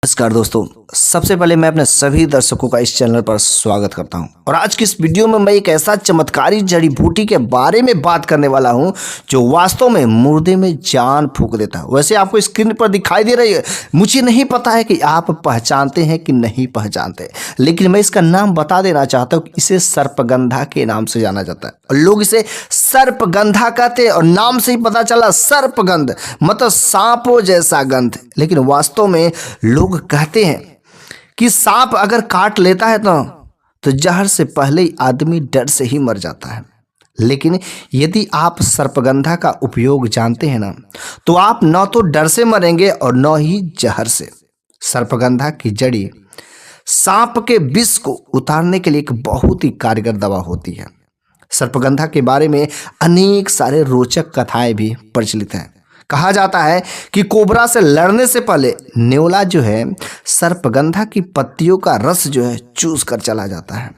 नमस्कार दोस्तों। सबसे पहले मैं अपने सभी दर्शकों का इस चैनल पर स्वागत करता हूं और आज की इस वीडियो में मैं एक ऐसा चमत्कारी जड़ी बूटी के बारे में बात करने वाला हूं जो वास्तव में मुर्दे में जान फूंक देता है। वैसे आपको स्क्रीन पर दिखाई दे रही है, मुझे नहीं पता है कि आप पहचानते हैं कि नहीं पहचानते, लेकिन मैं इसका नाम बता देना चाहता हूँ। इसे सर्पगंधा के नाम से जाना जाता है और लोग इसे सर्पगंधा कहते हैं और नाम से ही पता चला सर्पगंध मतलब सांपों जैसा गंध। लेकिन वास्तव में लोग कहते हैं कि सांप अगर काट लेता है तो जहर से पहले ही आदमी डर से ही मर जाता है। लेकिन यदि आप सर्पगंधा का उपयोग जानते हैं ना, तो आप न तो डर से मरेंगे और न ही जहर से। सर्पगंधा की जड़ी सांप के विष को उतारने के लिए एक बहुत ही कारगर दवा होती है। सर्पगंधा के बारे में अनेक सारे रोचक कथाएं भी प्रचलित हैं। कहा जाता है कि कोबरा से लड़ने से पहले न्योला जो है सर्पगंधा की पत्तियों का रस जो है चूस कर चला जाता है।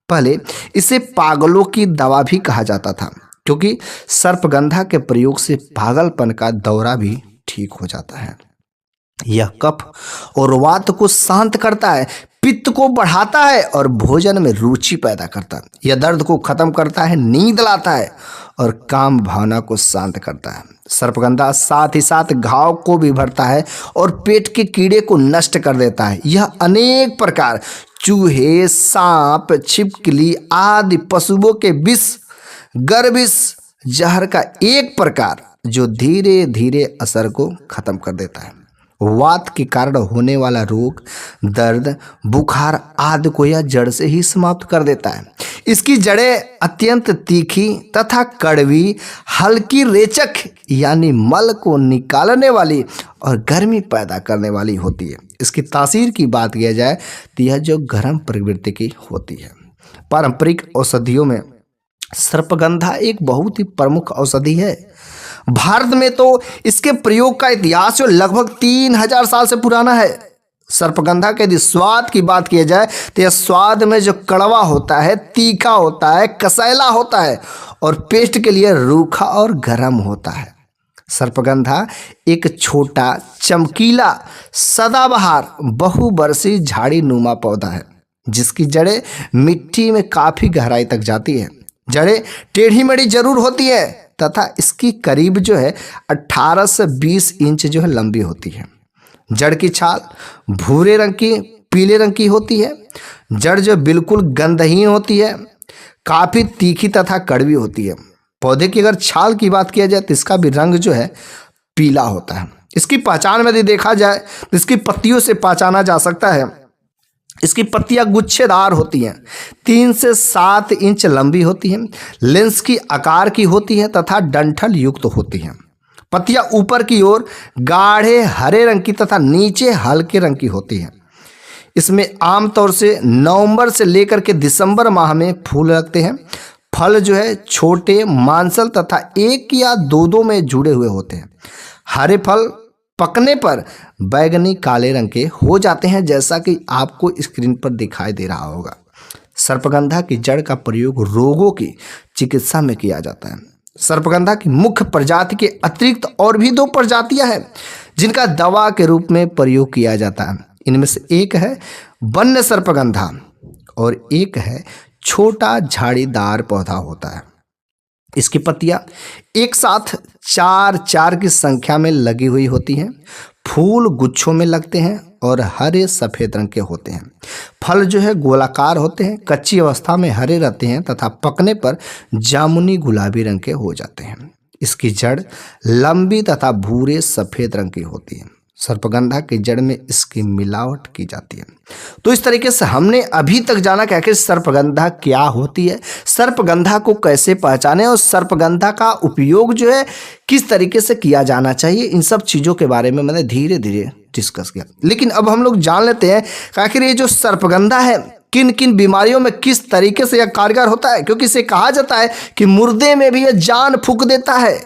पहले इसे पागलों की दवा भी कहा जाता था, क्योंकि सर्पगंधा के प्रयोग से पागलपन का दौरा भी ठीक हो जाता है। यह कफ और वात को शांत करता है, पित्त को बढ़ाता है और भोजन में रुचि पैदा करता है। यह दर्द को खत्म करता है, नींद लाता है और काम भावना को शांत करता है। सर्पगंधा साथ ही साथ घाव को भी भरता है और पेट के कीड़े को नष्ट कर देता है। यह अनेक प्रकार चूहे, सांप, छिपकली आदि पशुओं के विष, गर्विष, जहर का एक प्रकार जो धीरे धीरे असर को खत्म कर देता है। वात के कारण होने वाला रोग, दर्द, बुखार आदि को यह जड़ से ही समाप्त कर देता है। इसकी जड़ें अत्यंत तीखी तथा कड़वी, हल्की रेचक यानी मल को निकालने वाली और गर्मी पैदा करने वाली होती है। इसकी तासीर की बात किया जाए तो यह जो गर्म प्रवृत्ति की होती है। पारंपरिक औषधियों में सर्पगंधा एक बहुत ही प्रमुख औषधि है। भारत में तो इसके प्रयोग का इतिहास जो लगभग 3000 साल से पुराना है। सर्पगंधा के यदि स्वाद की बात की जाए तो यह स्वाद में जो कड़वा होता है, तीखा होता है, कसैला होता है और पेस्ट के लिए रूखा और गर्म होता है। सर्पगंधा एक छोटा, चमकीला, सदाबहार, बहुबरसी झाड़ी नुमा पौधा है जिसकी जड़ें मिट्टी में काफी गहराई तक जाती है। जड़ें टेढ़ी मेढ़ी जरूर होती है तथा इसकी करीब जो है 18 से 20 इंच जो है लंबी होती है। जड़ की छाल भूरे रंग की, पीले रंग की होती है। जड़ जो बिल्कुल गंधहीन होती है, काफी तीखी तथा कड़वी होती है। पौधे की अगर छाल की बात किया जाए तो इसका भी रंग जो है पीला होता है। इसकी पहचान में यदि देखा जाए तो इसकी पत्तियों से पहचाना जा सकता है। इसकी पत्तियां गुच्छेदार होती हैं, 3 से 7 इंच लंबी होती हैं, लेंस की आकार की होती है तथा डंठल युक्त होती हैं। पत्तियां ऊपर की ओर गाढ़े हरे रंग की तथा नीचे हल्के रंग की होती हैं। इसमें आमतौर से नवंबर से लेकर के दिसंबर माह में फूल लगते हैं। फल जो है छोटे, मांसल तथा 1 या 2 में जुड़े हुए होते हैं। हरे फल पकने पर बैगनी काले रंग के हो जाते हैं, जैसा कि आपको स्क्रीन पर दिखाई दे रहा होगा। सर्पगंधा की जड़ का प्रयोग रोगों की चिकित्सा में किया जाता है। सर्पगंधा की मुख्य प्रजाति के अतिरिक्त और भी 2 प्रजातियां हैं जिनका दवा के रूप में प्रयोग किया जाता है। इनमें से एक है वन्य सर्पगंधा और एक है छोटा झाड़ीदार पौधा होता है। इसकी पत्तियां एक साथ 4 की संख्या में लगी हुई होती हैं। फूल गुच्छों में लगते हैं और हरे सफेद रंग के होते हैं। फल जो है गोलाकार होते हैं, कच्ची अवस्था में हरे रहते हैं तथा पकने पर जामुनी गुलाबी रंग के हो जाते हैं। इसकी जड़ लंबी तथा भूरे सफेद रंग की होती है। सर्पगंधा की जड़ में इसकी मिलावट की जाती है। तो इस तरीके से हमने अभी तक जाना कि आखिर सर्पगंधा क्या होती है, सर्पगंधा को कैसे पहचाने और सर्पगंधा का उपयोग जो है किस तरीके से किया जाना चाहिए। इन सब चीज़ों के बारे में मैंने धीरे धीरे डिस्कस किया। लेकिन अब हम लोग जान लेते हैं कि आखिर ये जो सर्पगंधा है किन किन बीमारियों में किस तरीके से यह कारगर होता है, क्योंकि इसे कहा जाता है कि मुर्दे में भी यह जान फूंक देता है।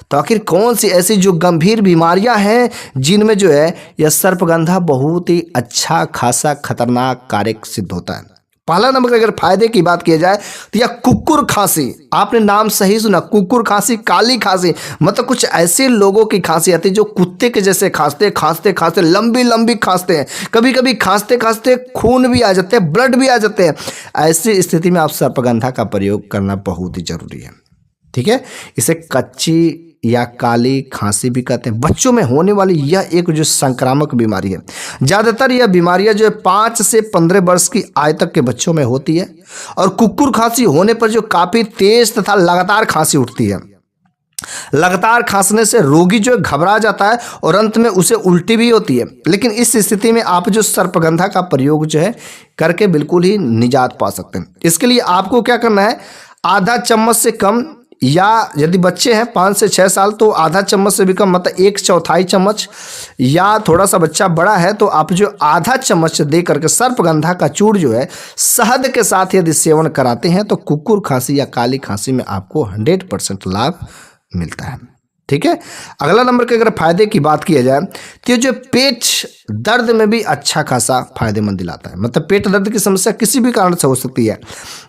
तो आखिर कौन सी ऐसी जो गंभीर बीमारियां हैं जिनमें जो है यह सर्पगंधा बहुत ही अच्छा खासा खतरनाक कारक सिद्ध होता है। पहला नंबर अगर फायदे की बात की जाए तो यह कुकुर खांसी, आपने नाम सही सुना, कुकुर खांसी, काली खांसी, मतलब कुछ ऐसे लोगों की खांसी आती है जो कुत्ते के जैसे खांसते खांसते खांसते लंबी लंबी खांसते हैं, कभी कभी खांसते खांसते खून भी आ जाते हैं, ब्लड भी आ जाते हैं। ऐसी स्थिति में आप सर्पगंधा का प्रयोग करना बहुत ही जरूरी है। ठीक है, इसे कच्ची या काली खांसी भी कहते हैं। बच्चों में होने वाली यह एक जो संक्रामक बीमारी है। ज़्यादातर यह बीमारियां जो है 5 से 15 वर्ष की आयु तक के बच्चों में होती है और कुकुर खांसी होने पर जो काफ़ी तेज तथा लगातार खांसी उठती है। लगातार खांसने से रोगी जो घबरा जाता है और अंत में उसे उल्टी भी होती है। लेकिन इस स्थिति में आप जो सर्पगंधा का प्रयोग जो है करके बिल्कुल ही निजात पा सकते हैं। इसके लिए आपको क्या करना है, आधा चम्मच से कम, या यदि बच्चे हैं 5 से 6 साल तो आधा चम्मच से भी कम, मतलब 1/4 चम्मच, या थोड़ा सा बच्चा बड़ा है तो आप जो आधा चम्मच दे करके सर्पगंधा का चूर्ण जो है शहद के साथ यदि सेवन कराते हैं तो कुकुर खांसी या काली खांसी में आपको 100% लाभ मिलता है। ठीक है, अगला नंबर के अगर फायदे की बात की जाए तो ये जो पेट दर्द में भी अच्छा खासा फायदेमंद दिलाता है। मतलब पेट दर्द की समस्या किसी भी कारण से हो सकती है,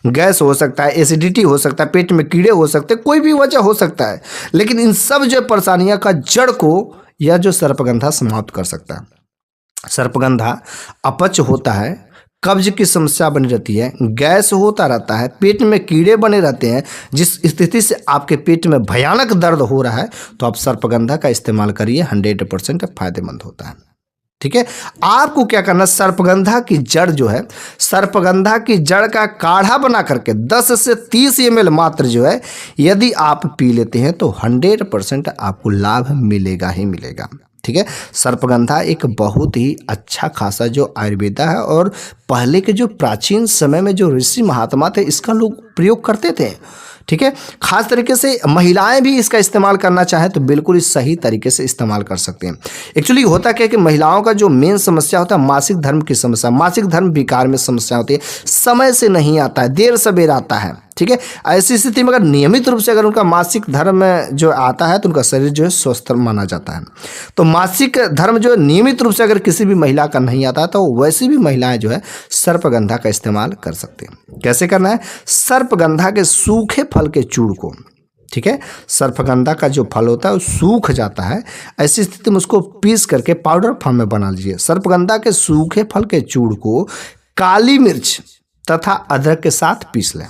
गैस हो सकता है, एसिडिटी हो सकता है, पेट में कीड़े हो सकते हैं, कोई भी वजह हो सकता है, लेकिन इन सब जो परेशानियां का जड़ को यह जो सर्पगंधा समाप्त कर सकता है। सर्पगंधा अपच होता है, कब्ज की समस्या बनी रहती है, गैस होता रहता है, पेट में कीड़े बने रहते हैं, जिस स्थिति से आपके पेट में भयानक दर्द हो रहा है तो आप सर्पगंधा का इस्तेमाल करिए, 100% फायदेमंद होता है। ठीक है, आपको क्या करना, सर्पगंधा की जड़ जो है, सर्पगंधा की जड़ का काढ़ा बना करके 10 से 30 ml मात्र जो है यदि आप पी लेते हैं तो 100% आपको लाभ मिलेगा ही मिलेगा। ठीक है, सर्पगंधा एक बहुत ही अच्छा खासा जो आयुर्वेदा है और पहले के जो प्राचीन समय में जो ऋषि महात्मा थे इसका लोग प्रयोग करते थे। ठीक है, खास तरीके से महिलाएं भी इसका इस्तेमाल करना चाहें तो बिल्कुल इस सही तरीके से इस्तेमाल कर सकते हैं। एक्चुअली होता क्या है कि महिलाओं का जो मेन समस्या होता है मासिक धर्म की समस्या, मासिक धर्म विकार में समस्या होती है, समय से नहीं आता है, देर सवेर आता है। ठीक है, ऐसी स्थिति में अगर नियमित रूप से अगर उनका मासिक धर्म जो आता है तो उनका शरीर जो है स्वस्थ माना जाता है। तो मासिक धर्म जो नियमित रूप से अगर किसी भी महिला का नहीं आता तो वैसी भी महिलाएं जो है सर्पगंधा का इस्तेमाल कर सकते हैं। कैसे करना है, सर्पगंधा के सूखे फल के चूर्ण को, ठीक है, सर्पगंधा का जो फल होता है वो सूख जाता है, ऐसी स्थिति में उसको पीस करके पाउडर फॉर्म में बना लीजिए। सर्पगंधा के सूखे फल के चूर्ण को काली मिर्च तथा अदरक के साथ पीस लें।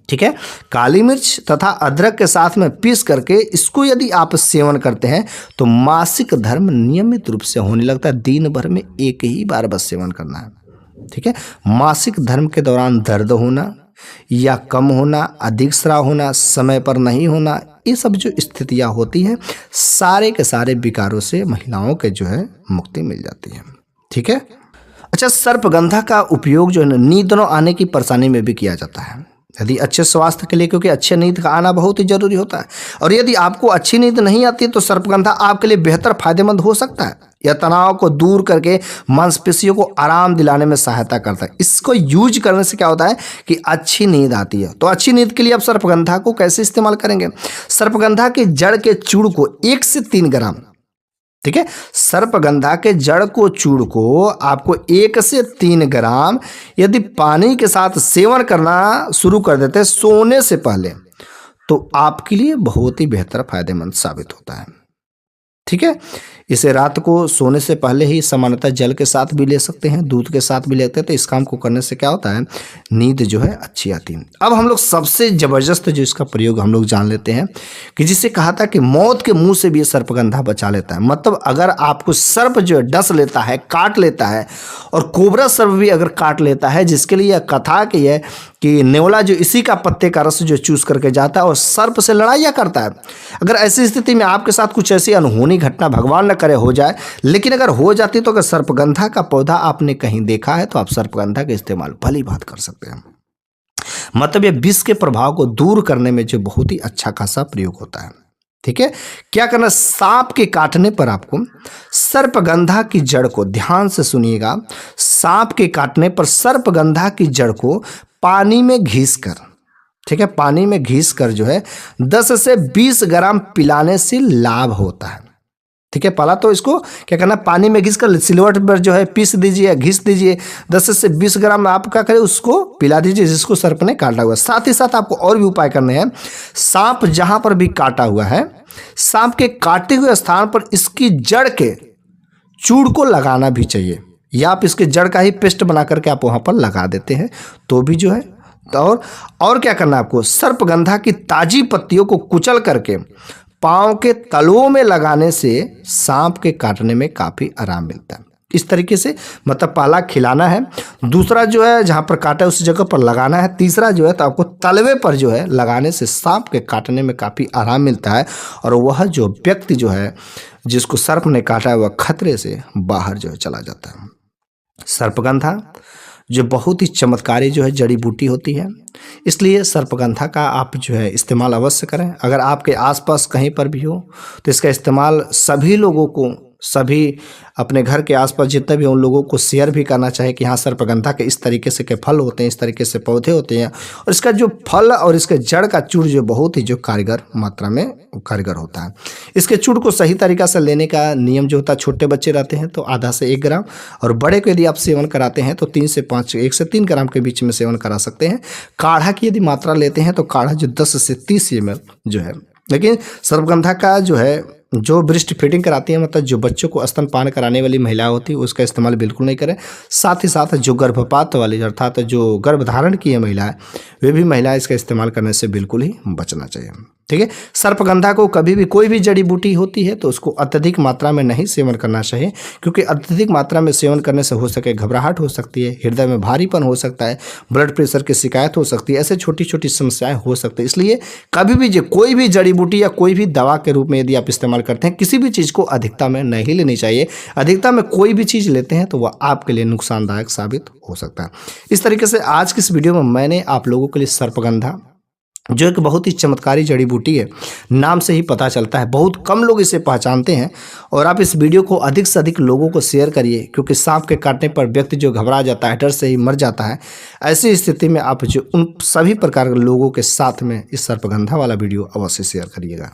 ठीक है, काली मिर्च तथा अदरक के साथ में पीस करके इसको यदि आप सेवन करते हैं तो मासिक धर्म नियमित रूप से होने लगता है। दिन भर में एक ही बार बस सेवन करना है। ठीक है, मासिक धर्म के दौरान दर्द होना या कम होना, अधिक स्राव होना, समय पर नहीं होना, ये सब जो स्थितियां होती हैं सारे के सारे विकारों से महिलाओं के जो है मुक्ति मिल जाती है। ठीक है, अच्छा, सर्पगंधा का उपयोग जो है नींद न आने की परेशानी में भी किया जाता है, यदि अच्छे स्वास्थ्य के लिए, क्योंकि अच्छे नींद का आना बहुत ही जरूरी होता है। और यदि आपको अच्छी नींद नहीं आती तो सर्पगंधा आपके लिए बेहतर फायदेमंद हो सकता है। यह तनाव को दूर करके मांसपेशियों को आराम दिलाने में सहायता करता है। इसको यूज करने से क्या होता है कि अच्छी नींद आती है। तो अच्छी नींद के लिए आप सर्पगंधा को कैसे इस्तेमाल करेंगे, सर्पगंधा के जड़ के चूर्ण को 1 से 3 ग्राम, ठीक है, सर्पगंधा के जड़ को चूर्ण को आपको 1 से 3 ग्राम यदि पानी के साथ सेवन करना शुरू कर देते हैं सोने से पहले तो आपके लिए बहुत ही बेहतर फायदेमंद साबित होता है। ठीक है, इसे रात को सोने से पहले ही सामान्यतः जल के साथ भी ले सकते हैं, दूध के साथ भी लेते हैं। तो इस काम को करने से क्या होता है, नींद जो है अच्छी आती है। अब हम लोग सबसे ज़बरदस्त जो इसका प्रयोग हम लोग जान लेते हैं कि जिसे कहा था कि मौत के मुंह से भी ये सर्पगंधा बचा लेता है। मतलब अगर आपको सर्प जो है डस लेता है, काट लेता है, और कोबरा सर्प भी अगर काट लेता है, जिसके लिए यह कथा की है कि नेवला जो इसी का पत्ते का रस जो चूस करके जाता है और सर्प से लड़ाइयाँ करता है। अगर ऐसी स्थिति में आपके साथ कुछ ऐसी अनहोनी घटना भगवान न करे हो जाए, लेकिन अगर हो जाती तो अगर सर्पगंधा का पौधा आपने कहीं देखा है तो आप सर्पगंधा का इस्तेमाल भली बात कर सकते हैं। मतलब यह विष के प्रभाव को दूर करने में जो बहुत ही अच्छा खासा प्रयोग होता है। ठीक है, क्या करना, सांप के काटने पर आपको सर्पगंधा की जड़ को, ध्यान से सुनिएगा, सांप के काटने पर सर्पगंधा की जड़ को पानी में घिस कर, ठीक है, पानी में घिस कर जो है 10 से 20 ग्राम पिलाने से लाभ होता है। ठीक है। पहला तो इसको क्या करना, पानी में घिस कर सिलवट पर जो है पीस दीजिए, घिस दीजिए। 10 से 20 ग्राम आप क्या करें, उसको पिला दीजिए जिसको सर्प ने काटा हुआ है। साथ ही साथ आपको और भी उपाय करने हैं। सांप जहां पर भी काटा हुआ है, सांप के काटे हुए स्थान पर इसकी जड़ के चूड़ को लगाना भी चाहिए, या आप इसके जड़ का ही पेस्ट बना करके आप वहां पर लगा देते हैं तो भी जो है। और क्या करना है आपको, सर्पगंधा की ताजी पत्तियों को कुचल करके पाँव के तलुओं में लगाने से सांप के काटने में काफ़ी आराम मिलता है। इस तरीके से मतलब पहला खिलाना है, दूसरा जो है जहाँ पर काटा है उस जगह पर लगाना है, तीसरा जो है तो आपको तलवे पर जो है लगाने से सांप के काटने में काफ़ी आराम मिलता है और वह जो व्यक्ति जो है जिसको सर्प ने काटा है वह खतरे से बाहर जो है चला जाता है। सर्पगंधा जो बहुत ही चमत्कारी जो है जड़ी बूटी होती है, इसलिए सर्पगंधा का आप जो है इस्तेमाल अवश्य करें। अगर आपके आसपास कहीं पर भी हो तो इसका इस्तेमाल सभी लोगों को, सभी अपने घर के आसपास जितने भी उन लोगों को शेयर भी करना चाहिए कि हाँ सर्पगंधा के इस तरीके से के फल होते हैं, इस तरीके से पौधे होते हैं और इसका जो फल और इसके जड़ का चूड़ जो बहुत ही जो कारगर मात्रा में कारगर होता है। इसके चूड़ को सही तरीका से लेने का नियम जो होता है, छोटे बच्चे रहते हैं तो आधा से 1 ग्राम और बड़े को यदि आप सेवन कराते हैं तो 1 से 3 ग्राम के बीच में सेवन करा सकते हैं। काढ़ा की यदि मात्रा लेते हैं तो काढ़ा जो 10 से 30 ml जो है। लेकिन सर्पगंधा का जो है जो ब्रेस्ट फीडिंग कराती है, मतलब जो बच्चों को स्तनपान कराने वाली महिला होती है उसका इस्तेमाल बिल्कुल नहीं करें। साथ ही साथ जो गर्भपात वाली अर्थात जो गर्भधारण की है महिला है, वे भी महिला इसका इस्तेमाल करने से बिल्कुल ही बचना चाहिए। ठीक है। सर्पगंधा को कभी भी कोई भी जड़ी बूटी होती है तो उसको अत्यधिक मात्रा में नहीं सेवन करना चाहिए, क्योंकि अत्यधिक मात्रा में सेवन करने से हो सके घबराहट हो सकती है, हृदय में भारीपन हो सकता है, ब्लड प्रेशर की शिकायत हो सकती है, ऐसे छोटी छोटी समस्याएं हो सकती है। इसलिए कभी भी जो कोई भी जड़ी बूटी या कोई भी दवा के रूप में यदि आप इस्तेमाल करते हैं, किसी भी चीज़ को अधिकता में नहीं लेनी चाहिए। अधिकता में कोई भी चीज़ लेते हैं तो वह आपके लिए नुकसानदायक साबित हो सकता है। इस तरीके से आज की इस वीडियो में मैंने आप लोगों के लिए सर्पगंधा जो एक बहुत ही चमत्कारी जड़ी बूटी है, नाम से ही पता चलता है, बहुत कम लोग इसे पहचानते हैं और आप इस वीडियो को अधिक से अधिक लोगों को शेयर करिए, क्योंकि सांप के काटने पर व्यक्ति जो घबरा जाता है, डर से ही मर जाता है। ऐसी स्थिति में आप जो उन सभी प्रकार के लोगों के साथ में इस सर्पगंधा वाला वीडियो अवश्य शेयर करिएगा।